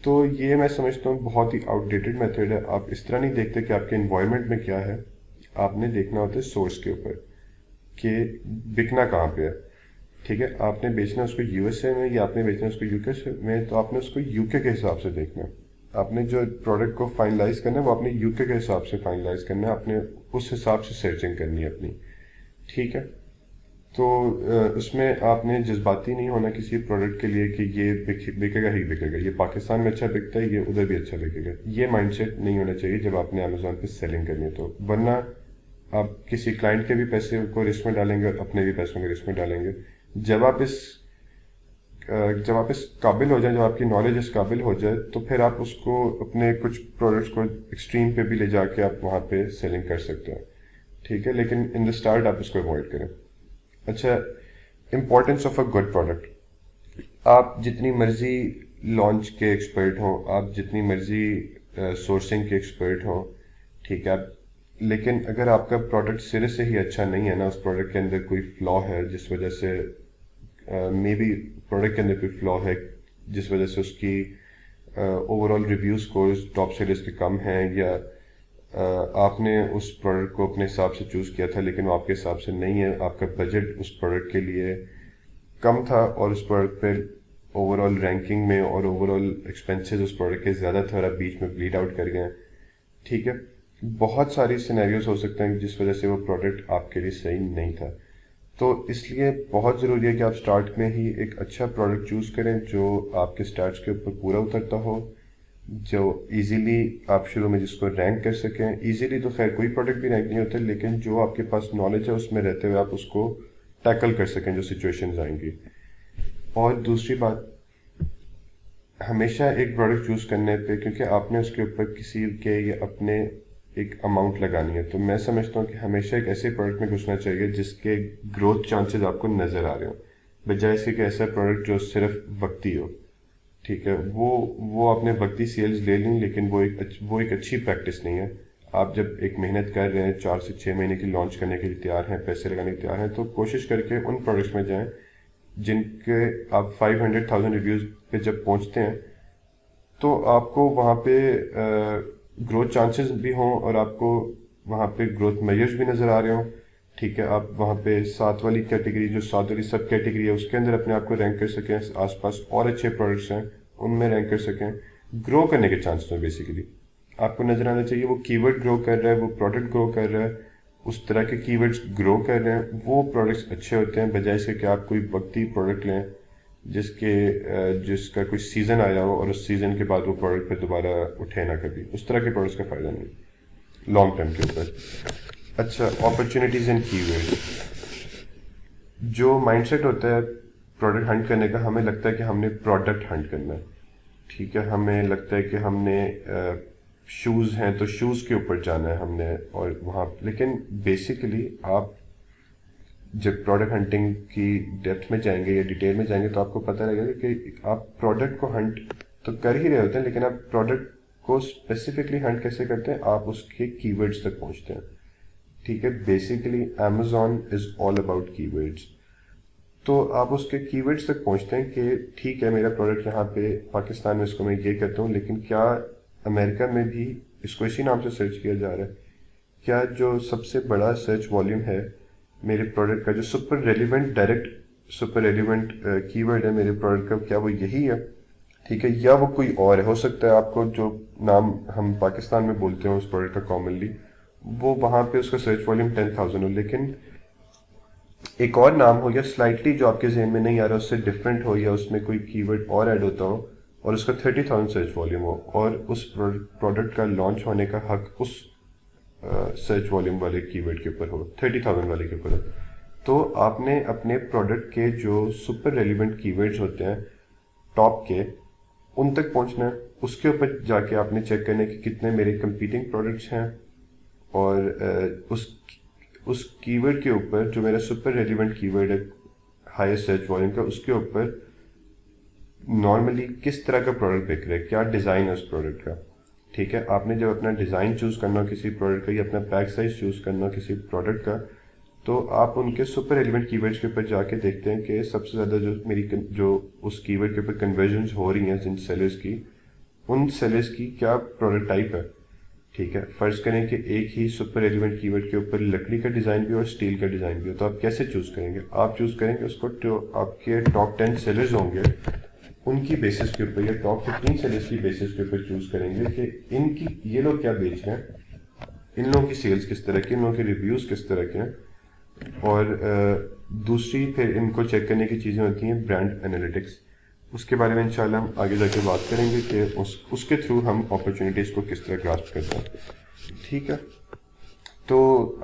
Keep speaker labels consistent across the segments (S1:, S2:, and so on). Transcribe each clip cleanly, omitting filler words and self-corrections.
S1: تو یہ میں سمجھتا ہوں بہت ہی آؤٹ ڈیٹڈ میتھڈ ہے. آپ اس طرح نہیں دیکھتے کہ آپ کے انوائرمنٹ میں کیا ہے, آپ نے دیکھنا ہوتا ہے سورس کے اوپر کہ بکنا کہاں پہ ہے. ٹھیک ہے, آپ نے بیچنا اس کو یو ایس اے میں یا آپ نے بیچنا اس کو یو کے میں, تو آپ نے اس کو یو کے حساب سے دیکھنا ہے. آپ نے جو پروڈکٹ کو فائنلائز کرنا ہے وہ اپنے یو کے حساب سے فائنلائز کرنا ہے, آپ نے اس حساب سے سرچنگ کرنی ہے اپنی. ٹھیک ہے, تو اس میں آپ نے جذباتی نہیں ہونا کسی پروڈکٹ کے لیے کہ یہ بکے گا ہی بکے گا, یہ پاکستان میں اچھا بکتا ہے, یہ ادھر بھی اچھا بکے گا. یہ مائنڈ سیٹ نہیں ہونا چاہیے جب آپ نے امیزون پہ سیلنگ کرنی ہے تو, ورنہ آپ کسی کلائنٹ کے بھی پیسے کو رسک میں ڈالیں گے, اپنے بھی پیسوں کو رسک میں ڈالیں گے. جب آپ اس قابل ہو جائیں, جب آپ کی نالج اس قابل ہو جائے, تو پھر آپ اس کو اپنے کچھ پروڈکٹس کو ایکسٹریم پہ بھی لے جا کے آپ وہاں پہ سیلنگ کر سکتے ہیں. ٹھیک ہے, لیکن ان دا اسٹارٹ آپ اس کو اوائڈ کریں. اچھا, importance of a good product. آپ جتنی مرضی لانچ کے ایکسپرٹ ہوں, آپ جتنی مرضی سورسنگ کے ایکسپرٹ ہوں, ٹھیک ہے, لیکن اگر آپ کا پروڈکٹ سرے سے ہی اچھا نہیں ہے نا, اس پروڈکٹ کے اندر کوئی فلا ہے جس وجہ سے مے بی پروڈکٹ کے اندر کوئی فلا ہے جس وجہ سے اس کی over all review scores top sellers کے کم ہیں, یا آپ نے اس پروڈکٹ کو اپنے حساب سے چوز کیا تھا لیکن وہ آپ کے حساب سے نہیں ہے, آپ کا بجٹ اس پروڈکٹ کے لیے کم تھا اور اس پروڈکٹ پہ اوور آل رینکنگ میں اور اوور آل ایکسپینسز اس پروڈکٹ کے زیادہ تھا اور آپ بیچ میں بلیڈ آؤٹ کر گئے. ٹھیک ہے, بہت ساری سینیریوز ہو سکتے ہیں جس وجہ سے وہ پروڈکٹ آپ کے لیے صحیح نہیں تھا. تو اس لیے بہت ضروری ہے کہ آپ سٹارٹ میں ہی ایک اچھا پروڈکٹ چوز کریں جو آپ کے سٹارٹس کے اوپر پورا اترتا ہو, جو ایزیلی آپ شروع میں جس کو رینک کر سکیں. ایزیلی تو خیر کوئی پروڈکٹ بھی رینک نہیں ہوتا, لیکن جو آپ کے پاس نالج ہے اس میں رہتے ہوئے آپ اس کو ٹیکل کر سکیں جو سچویشنز آئیں گی. اور دوسری بات, ہمیشہ ایک پروڈکٹ چوز کرنے پہ, کیونکہ آپ نے اس کے اوپر کسی کے یا اپنے ایک اماؤنٹ لگانی ہے, تو میں سمجھتا ہوں کہ ہمیشہ ایک ایسے پروڈکٹ میں گھسنا چاہیے جس کے گروتھ چانسز آپ کو نظر آ رہے ہوں, بجائے اس کے کہ ایسا پروڈکٹ جو صرف وقتی ہو. ٹھیک ہے, وہ آپ نے وقتی سیلز لے لیں, لیکن وہ ایک اچھی پریکٹس نہیں ہے. آپ جب ایک محنت کر رہے ہیں 4 سے 6 مہینے کی لانچ کرنے کے لیے تیار ہیں, پیسے لگانے کے تیار ہیں, تو کوشش کر کے ان پروڈکٹس میں جائیں جن کے آپ 500,000 ریویوز پہ جب پہنچتے ہیں تو آپ کو وہاں پہ گروتھ چانسز بھی ہوں اور آپ کو وہاں پہ گروتھ میجرز بھی نظر آ رہے ہوں. ٹھیک ہے, آپ وہاں پہ 7 والی کیٹیگری, جو 7 والی سب کیٹیگری ہے, اس کے اندر اپنے آپ کو رینک کر سکیں, آس پاس اور اچھے پروڈکٹس ہیں ان میں رینک کر سکیں. گرو کرنے کے چانسز ہیں بیسیکلی, آپ کو نظر آنا چاہیے وہ کی ورڈ گرو کر رہا ہے, وہ پروڈکٹ گرو کر رہا ہے, اس طرح کے کی ورڈس گرو کر رہے ہیں, وہ پروڈکٹس اچھے ہوتے ہیں, بجائے سے کہ آپ کوئی وقتی پروڈکٹ لیں جس کا کوئی سیزن آیا ہو اور اس سیزن کے بعد وہ پروڈکٹ پہ دوبارہ اٹھے نہ کبھی. اس طرح کے پروڈکٹس کا فائدہ نہیں لانگ ٹرم کے اوپر. اچھا, اپرچونیٹیز اینڈ کی ورڈ. جو مائنڈ سیٹ ہوتا ہے پروڈکٹ ہنٹ کرنے کا, ہمیں لگتا ہے کہ ہم نے پروڈکٹ ہنٹ کرنا ہے. ٹھیک ہے, ہمیں لگتا ہے کہ ہم نے شوز ہیں تو شوز کے اوپر جانا ہے ہم نے, اور وہاں, لیکن بیسیکلی آپ جب پروڈکٹ ہنٹنگ کی ڈیپتھ میں جائیں گے یا ڈیٹیل میں جائیں گے تو آپ کو پتہ لگے گا کہ آپ پروڈکٹ کو ہنٹ تو کر ہی رہے ہوتے ہیں, لیکن آپ پروڈکٹ کو اسپیسیفکلی ہنٹ کیسے کرتے ہیں, آپ اس کے کی ورڈس تک پہنچتے ہیں. ٹھیک ہے, basically Amazon is all about key words. تو آپ اس کے کی ورڈس تک پہنچتے ہیں کہ ٹھیک ہے, میرا پروڈکٹ یہاں پہ پاکستان میں اس کو میں یہ کہتا ہوں, لیکن کیا امریکہ میں بھی اس کو اسی نام سے سرچ کیا جا رہا ہے؟ کیا جو سب سے بڑا سرچ والیوم ہے میرے پروڈکٹ کا, جو super relevant direct super relevant کی ورڈ ہے میرے پروڈکٹ کا, کیا وہ یہی ہے؟ ٹھیک ہے, یا وہ کوئی اور ہے؟ ہو سکتا ہے آپ کو جو نام ہم پاکستان میں بولتے ہیں اس پروڈکٹ کا کامنلی, وہ وہاں پہ اس کا سرچ والیوم 10,000 ہو, لیکن ایک اور نام ہو یا سلائٹلی جو آپ کے ذہن میں نہیں آ رہا اس سے ڈفرینٹ ہو, یا اس میں کوئی کی ورڈ اور ایڈ ہوتا ہو اور اس کا 30,000 سرچ والیوم ہو, اور اس پروڈکٹ کا لانچ ہونے کا حق اس سرچ والیوم والے کی ورڈ کے اوپر ہو, 30,000 والے کے اوپر ہو, تو آپ نے اپنے پروڈکٹ کے جو سپر ریلیونٹ کی ورڈز ہوتے ہیں ٹاپ کے, ان تک پہنچنا ہے. اس کے اوپر جا کے آپ نے چیک کرنا ہے کہ کتنے میرے کمپیٹنگ پروڈکٹس ہیں, اور اس کی ورڈ کے اوپر جو میرا سپر ریلیونٹ کی ورڈ ہے ہائیسٹ سرچ والیوم کا, اس کے اوپر نارملی کس طرح کا پروڈکٹ بک رہا ہے, کیا ڈیزائن ہے اس پروڈکٹ کا. ٹھیک ہے, آپ نے جب اپنا ڈیزائن چوز کرنا ہو کسی پروڈکٹ کا یا اپنا پیک سائز چوز کرنا ہو کسی پروڈکٹ کا, تو آپ ان کے سپر ریلیونٹ کی ورڈس کے اوپر جا کے دیکھتے ہیں کہ سب سے زیادہ جو اس کی ورڈ کے اوپر کنورژنز ہو رہی ہیں جن سیلرز کی, ان سیلرز کی کیا پروڈکٹ ٹائپ ہے. ٹھیک ہے, فرض کریں کہ ایک ہی سپر ایلیمنٹ کی ورڈ کے اوپر لکڑی کا ڈیزائن بھی ہو اور اسٹیل کا ڈیزائن بھی ہو, تو آپ کیسے چوز کریں گے؟ آپ چوز کریں گے اس کو جو آپ کے ٹاپ 10 سیلرز ہوں گے ان کی بیسس کے اوپر, یا ٹاپ 15 سیلرز کی بیسس کے اوپر چوز کریں گے کہ ان کی یہ لوگ کیا بیچ رہے ہیں, ان لوگوں کی سیلز کس طرح کی, ان لوگوں کے ریویوز کس طرح کے ہیں. اور دوسری پھر ان کو چیک کرنے کی چیزیں ہوتی ہیں برانڈ انالیٹکس. اس کے بارے میں انشاءاللہ ہم آگے جا کے بات کریں گے کہ اس کے تھرو ہم اپرچونیٹیز کو کس طرح گراسپ کرتے ہیں. ٹھیک ہے, تو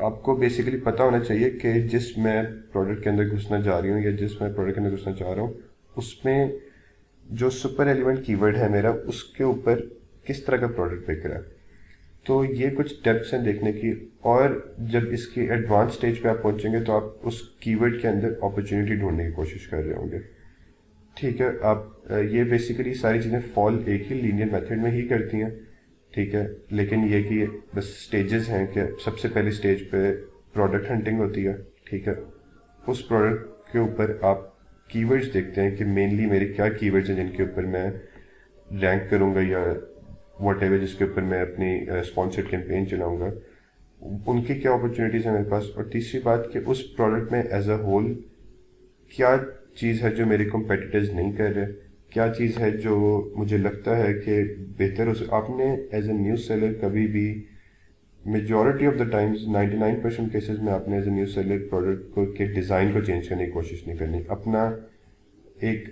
S1: آپ کو بیسیکلی پتہ ہونا چاہیے کہ جس میں پروڈکٹ کے اندر گھسنا جا رہی ہوں یا جس میں پروڈکٹ کے اندر گھسنا چاہ رہا ہوں اس میں جو سپر ایلیمنٹ کی ورڈ ہے میرا, اس کے اوپر کس طرح کا پروڈکٹ بک رہا ہے. تو یہ کچھ ٹیپس ہیں دیکھنے کی, اور جب اس کی ایڈوانس سٹیج پہ آپ پہنچیں گے تو آپ اس کی ورڈ کے اندر اپرچونیٹی ڈھونڈنے کی کوشش کر رہے ہوں گے. ٹھیک ہے, آپ یہ بیسیکلی ساری چیزیں فال ایک ہی لینئر میتھڈ میں ہی کرتی ہیں. ٹھیک ہے, لیکن یہ کہ بس سٹیجز ہیں کہ سب سے پہلی سٹیج پہ پروڈکٹ ہنٹنگ ہوتی ہے. ٹھیک ہے, اس پروڈکٹ کے اوپر آپ کی ورڈز دیکھتے ہیں کہ مینلی میرے کیا کی ورڈز ہیں جن کے اوپر میں رینک کروں گا یا واٹ ایور, جس کے اوپر میں اپنی اسپانسرڈ کیمپین چلاؤں گا, ان کی کیا اپرچونیٹیز ہیں میرے پاس. اور تیسری بات کہ اس پروڈکٹ میں ایز اے ہول کیا چیز ہے جو میرے کمپیٹیٹرز نہیں کر رہے, کیا چیز ہے جو مجھے لگتا ہے کہ بہتر ہو. آپ نے ایز اے نیو سیلر کبھی بھی majority of the times 99% cases میں آپ نے as a new seller product کو کے ڈیزائن کو چینج کرنے کی کوشش نہیں کرنی. اپنا ایک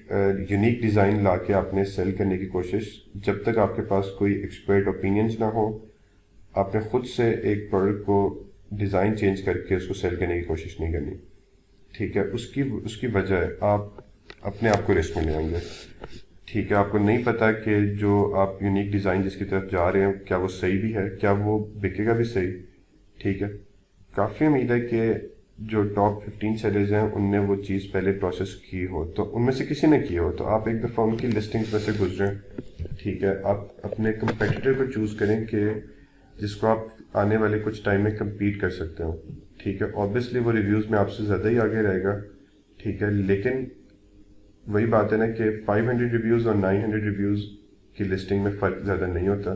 S1: یونیک ڈیزائن لا کے آپ نے سیل کرنے کی کوشش, جب تک آپ کے پاس کوئی ایکسپرٹ اوپینینز نہ ہو, آپ نے خود سے ایک پروڈکٹ کو ڈیزائن چینج کر کے اس کو سیل کرنے کی کوشش نہیں کرنی. ٹھیک ہے, اس کی وجہ ہے آپ اپنے آپ کو رسک میں لے آئیں گے. ٹھیک ہے, آپ کو نہیں پتا کہ جو آپ یونیک ڈیزائن جس کی طرف جا رہے ہیں کیا وہ صحیح بھی ہے, کیا وہ بکے گا بھی صحیح. ٹھیک ہے, کافی امید ہے کہ جو ٹاپ 15 سیلرز ہیں ان نے وہ چیز پہلے پروسیس کی ہو, تو ان میں سے کسی نے کی ہو تو آپ ایک دفعہ ان کی لسٹنگز میں سے گزریں. ٹھیک ہے, آپ اپنے کمپیٹیٹر کو چوز کریں کہ جس کو آپ آنے والے کچھ ٹائم میں کمپیٹ کر سکتے ہو. ٹھیک ہے, اوبیسلی وہ ریویوز میں آپ سے زیادہ ہی آگے رہے گا. ٹھیک ہے, لیکن وہی بات ہے نا کہ 500 ریویوز اور 900 ریویوز کی لسٹنگ میں فرق زیادہ نہیں ہوتا.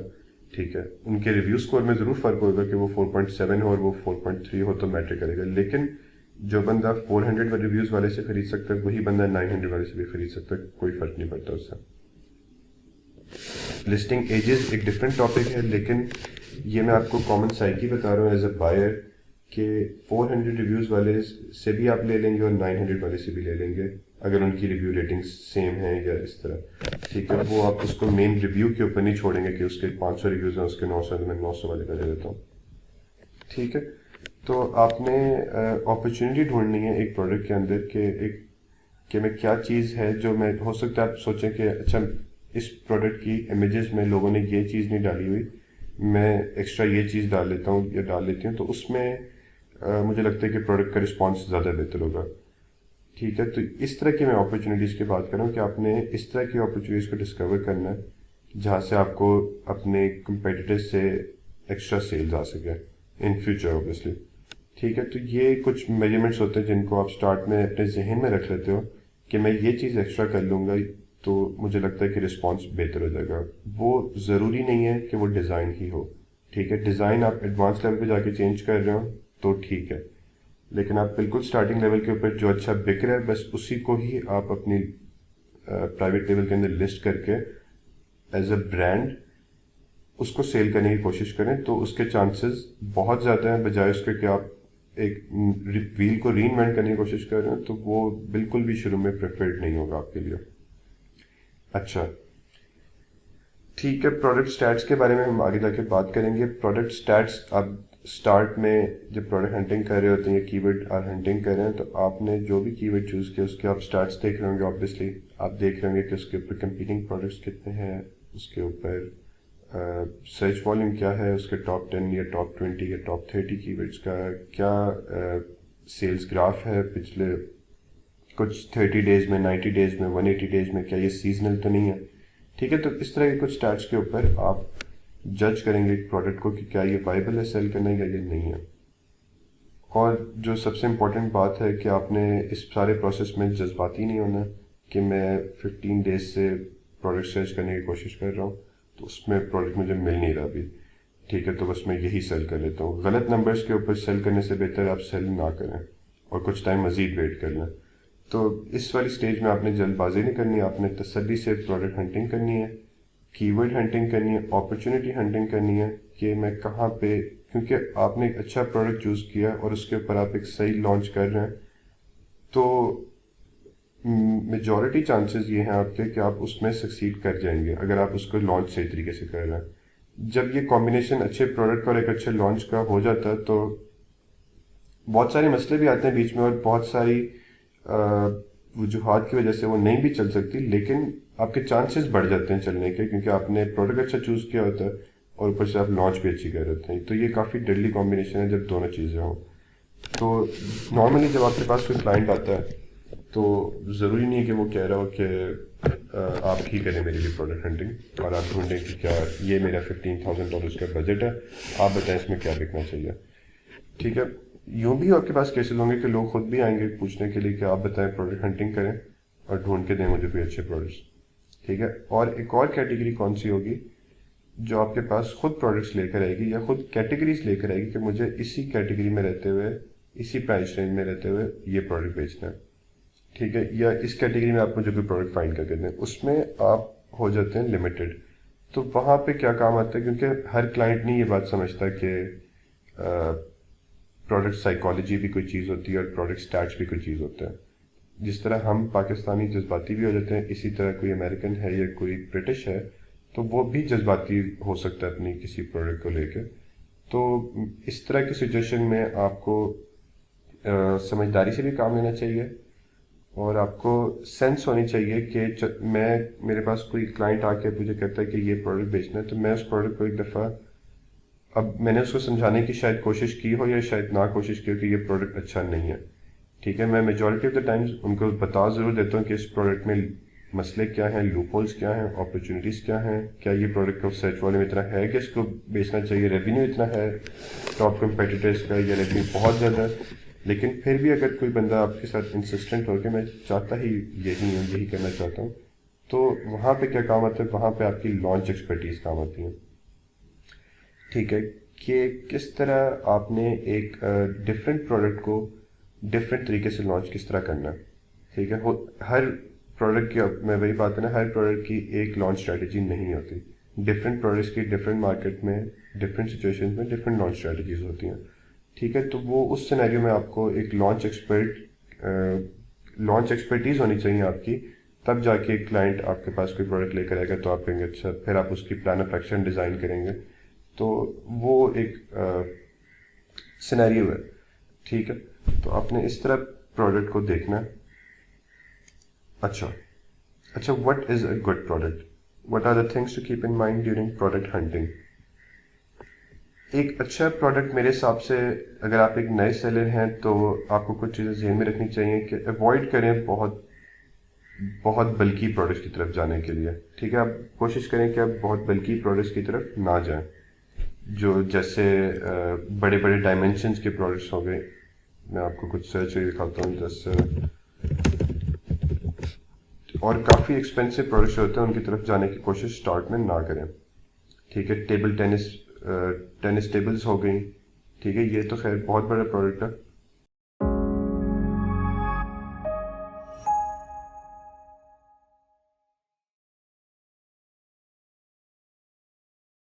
S1: ٹھیک ہے, ان کے ریویو اسکور میں ضرور فرق ہوگا کہ وہ 4.7 ہو اور وہ 4.3 ہو تو میٹر کرے گا, لیکن جو بندہ 400 ریویوز والے سے خرید سکتا ہے وہی بندہ 900 والے سے بھی خرید سکتا ہے, کوئی فرق نہیں پڑتا اس سے. لسٹنگ ایجز ایک ڈفرینٹ ٹاپک ہے, لیکن یہ میں آپ کو کامن سائیکی بتا رہا ہوں ایز اے بائر کہ 400 ریویوز والے سے بھی آپ لے لیں گے اور 900 والے سے بھی لے لیں گے اگر ان کی ریویو ریٹنگ سیم ہیں یا اس طرح. ٹھیک ہے, وہ آپ اس کو مین ریویو کے اوپر نہیں چھوڑیں گے کہ اس کے 500 ریویوز ہیں اس کے 900 میں 900 والے کا دے دیتا ہوں. ٹھیک ہے, تو آپ نے اپرچونیٹی ڈھونڈنی ہے ایک پروڈکٹ کے اندر کہ میں کیا چیز ہے جو میں, ہو سکتا ہے آپ سوچیں کہ اچھا اس پروڈکٹ کی امیجز میں لوگوں نے یہ چیز نہیں ڈالی ہوئی, میں ایکسٹرا یہ چیز ڈال لیتا ہوں یا ڈال لیتی ہوں, تو اس میں مجھے لگتا ہے کہ پروڈکٹ کا رسپانس زیادہ بہتر ہوگا. ٹھیک ہے, تو اس طرح کی میں اپرچونیٹیز کی بات کر رہا ہوں کہ آپ نے اس طرح کی اپرچونیٹیز کو ڈسکور کرنا ہے جہاں سے آپ کو اپنے کمپیٹیٹر سے ایکسٹرا سیلز آ سکے ان فیوچر اوبیسلی. ٹھیک ہے, تو یہ کچھ میجرمنٹس ہوتے ہیں جن کو آپ سٹارٹ میں اپنے ذہن میں رکھ لیتے ہو کہ میں یہ چیز ایکسٹرا کر لوں گا تو مجھے لگتا ہے کہ رسپانس بہتر ہو جائے گا. وہ ضروری نہیں ہے کہ وہ ڈیزائن ہی ہو. ٹھیک ہے, ڈیزائن آپ ایڈوانس لیول پہ جا کے چینج کر رہے ہو تو ٹھیک ہے, لیکن آپ بالکل سٹارٹنگ لیول کے اوپر جو اچھا بک رہا ہے بس اسی کو ہی آپ اپنی پرائیویٹ لیول کے اندر لسٹ کر کے ایز اے برانڈ اس کو سیل کرنے کی کوشش کریں, تو اس کے چانسز بہت زیادہ ہیں بجائے اس کے کہ آپ ایک ویل کو ری انوینٹ کرنے کی کوشش کر رہے ہیں, تو وہ بالکل بھی شروع میں پریفرڈ نہیں ہوگا آپ کے لیے. اچھا ٹھیک ہے, پروڈکٹ سٹیٹس کے بارے میں ہم آگے جا کے بات کریں گے. پروڈکٹ سٹیٹس آپ اسٹارٹ میں جب پروڈکٹ ہنٹنگ کر رہے ہوتے ہیں یا کی ورڈ آپ ہنٹنگ کر رہے ہیں تو آپ نے جو بھی کی ورڈ چوز کیا اس کے آپ اسٹارٹس دیکھ رہے ہوں گے. آبویسلی آپ دیکھ رہے ہوں گے کہ اس کے اوپر کمپیٹنگ پروڈکٹس کتنے ہیں, اس کے اوپر سرچ والیوم کیا ہے, اس کے ٹاپ 10 یا ٹاپ 20 یا ٹاپ 30 کی ورڈس کا کیا سیلز گراف ہے پچھلے کچھ 30 ڈیز میں, 90 ڈیز میں, 180 ڈیز میں, کیا یہ سیزنل تو نہیں ہے. ٹھیک ہے, تو اس طرح کے کچھ اسٹارٹس کے اوپر آپ جج کریں گے ایک پروڈکٹ کو کہ کیا یہ وائبل ہے سیل کرنا یا یہ نہیں ہے. اور جو سب سے امپورٹنٹ بات ہے کہ آپ نے اس سارے پروسیس میں جذباتی نہیں ہونا کہ میں 15 ڈیز سے پروڈکٹ سرچ کرنے کی کوشش کر رہا ہوں. تو اس میں پروڈکٹ مجھے مل نہیں رہا ابھی، ٹھیک ہے، تو بس میں یہی سیل کر لیتا ہوں. غلط نمبرز کے اوپر سیل کرنے سے بہتر ہے آپ سیل نہ کریں اور کچھ ٹائم مزید ویٹ کر لیں. تو اس والی سٹیج میں آپ نے جلد بازی نہیں کرنی، آپ نے تسلی سے پروڈکٹ ہنٹنگ کرنی ہے، کی ورڈ ہنٹنگ کرنی ہے، اپرچونیٹی ہنٹنگ کرنی ہے کہ میں کہاں پہ، کیونکہ آپ نے ایک اچھا پروڈکٹ چوز کیا اور اس کے اوپر آپ ایک صحیح لانچ کر رہے ہیں، تو میجورٹی چانسز یہ ہیں آپ کے کہ آپ اس میں سکسیڈ کر جائیں گے اگر آپ اس کو لانچ صحیح طریقے سے کر رہے ہیں. جب یہ کمبینیشن اچھے پروڈکٹ کا اور ایک اچھے لانچ کا ہو جاتا ہے تو بہت سارے مسئلے بھی آتے ہیں بیچ میں اور بہت ساری وجوہات کی وجہ سے وہ نہیں بھی چل سکتی، لیکن آپ کے چانسز بڑھ جاتے ہیں چلنے کے، کیونکہ آپ نے پروڈکٹ اچھا چوز کیا ہوتا ہے اور اوپر سے آپ لانچ بھی اچھی کر رہے ہوتے ہیں. تو یہ کافی ڈیڈلی کمبینیشن ہے جب دونوں چیزیں ہوں. تو نارملی جب آپ کے پاس کوئی کلائنٹ آتا ہے تو ضروری نہیں ہے کہ وہ کہہ رہا ہو کہ آپ ہی کریں میری بھی پروڈکٹ ہنٹنگ اور آپ ڈھونڈیں کہ کیا یہ میرا $15,000 کا بجٹ ہے، آپ بتائیں اس میں کیا بکنا چاہیے. ٹھیک ہے، یوں بھی آپ کے پاس کیسز ہوں گے کہ لوگ خود بھی آئیں گے پوچھنے کے لیے کہ آپ بتائیں پروڈکٹ ہنٹنگ کریں اور ڈھونڈ کے دیں مجھے کوئی اچھے پروڈکٹس. ٹھیک ہے، اور ایک اور کیٹیگری کون سی ہوگی جو آپ کے پاس خود پروڈکٹس لے کر آئے گی یا خود کیٹیگریز لے کر آئے گی کہ مجھے اسی کیٹیگری میں رہتے ہوئے، اسی پرائس رینج میں رہتے ہوئے یہ پروڈکٹ بیچنا ہے. ٹھیک ہے، یا اس کیٹیگری میں آپ مجھے کوئی پروڈکٹ فائنڈ کر کے دیں، اس میں آپ ہو جاتے ہیں لمیٹڈ. تو وہاں پہ کیا کام آتا ہے، کیونکہ ہر کلائنٹ نہیں یہ بات سمجھتا کہ پروڈکٹ سائیکالوجی بھی کوئی چیز ہوتی ہے اور پروڈکٹ اسٹیٹس بھی کوئی چیز ہوتا ہے. جس طرح ہم پاکستانی جذباتی بھی ہو جاتے ہیں، اسی طرح کوئی امریکن ہے یا کوئی برٹش ہے تو وہ بھی جذباتی ہو سکتا ہے اپنی کسی پروڈکٹ کو لے کے. تو اس طرح کی سچویشن میں آپ کو سمجھداری سے بھی کام لینا چاہیے اور آپ کو سینس ہونی چاہیے کہ میرے پاس کوئی کلائنٹ آ کے مجھے کہتا ہے کہ یہ پروڈکٹ بیچنا ہے، تو میں اس پروڈکٹ کو ایک دفعہ، اب میں نے اس کو سمجھانے کی شاید کوشش کی ہو یا شاید نہ کوشش کی ہو کہ یہ پروڈکٹ اچھا نہیں ہے. ٹھیک ہے، میں majority of the times in کو بتا ضرور دیتا ہوں کہ اس پروڈکٹ میں مسئلے کیا ہیں، لوپ ہولز کیا ہیں، اپرچونیٹیز کیا ہیں، کیا یہ پروڈکٹ کا سرچ والیوم اتنا ہے کہ اس کو بیچنا چاہیے، ریونیو اتنا ہے ٹاپ کمپیٹیٹرز کا یا ریونیو بہت زیادہ ہے. لیکن پھر بھی اگر کوئی بندہ آپ کے ساتھ انسسٹنٹ ہو کہ میں چاہتا ہی یہی ہوں، یہی کرنا چاہتا ہوں، تو وہاں پہ کیا کام آتا ہے، وہاں پہ آپ کی لانچ ایکسپرٹیز کام آتی ہے. ٹھیک ہے، کہ کس طرح آپ نے ایک ڈفرینٹ پروڈکٹ کو ڈفرینٹ طریقے سے لانچ کس طرح کرنا. ٹھیک ہے، ہر پروڈکٹ کی، میں وہی بات ہے نا، ہر پروڈکٹ کی ایک لانچ اسٹریٹجی نہیں ہوتی. ڈفرینٹ پروڈکٹس کی ڈفرینٹ مارکیٹ میں، ڈفرینٹ سچویشن میں ڈفرینٹ لانچ اسٹریٹجیز ہوتی ہیں. ٹھیک ہے، تو وہ اس سینیریو میں آپ کو ایک لانچ ایکسپرٹیز ہونی چاہیے آپ کی، تب جا کے ایک کلائنٹ آپ کے پاس کوئی پروڈکٹ لے کر آئے گا تو آپ کہیں گے اچھا، پھر آپ اس کی پلان آف ایکشن ڈیزائن کریں گے. تو وہ ایک سینیریو ہے. ٹھیک ہے، تو آپ نے اس طرح پروڈکٹ کو دیکھنا ہے. اچھا what is a good product, what are the things to keep in mind during product hunting. ایک اچھا پروڈکٹ میرے حساب سے، اگر آپ ایک نئے سیلر ہیں تو آپ کو کچھ چیزیں ذہن میں رکھنی چاہیے کہ اوائڈ کریں بہت بلکی پروڈکٹس کی طرف جانے کے لیے. ٹھیک ہے، آپ کوشش کریں کہ آپ بہت بلکی پروڈکٹس کی طرف نہ جائیں، جو جیسے بڑے بڑے ڈائمینشنس کے پروڈکٹس ہو گئے. میں آپ کو کچھ سرچ کر دکھاتا ہوں، جیسے اور کافی ایکسپینسو پروڈکٹس ہوتے ہیں ان کی طرف جانے کی کوشش اسٹارٹ میں نہ کریں. ٹھیک ہے، ٹیبلز ہو گئیں. ٹھیک ہے، یہ تو خیر بہت بڑا پروڈکٹ ہے.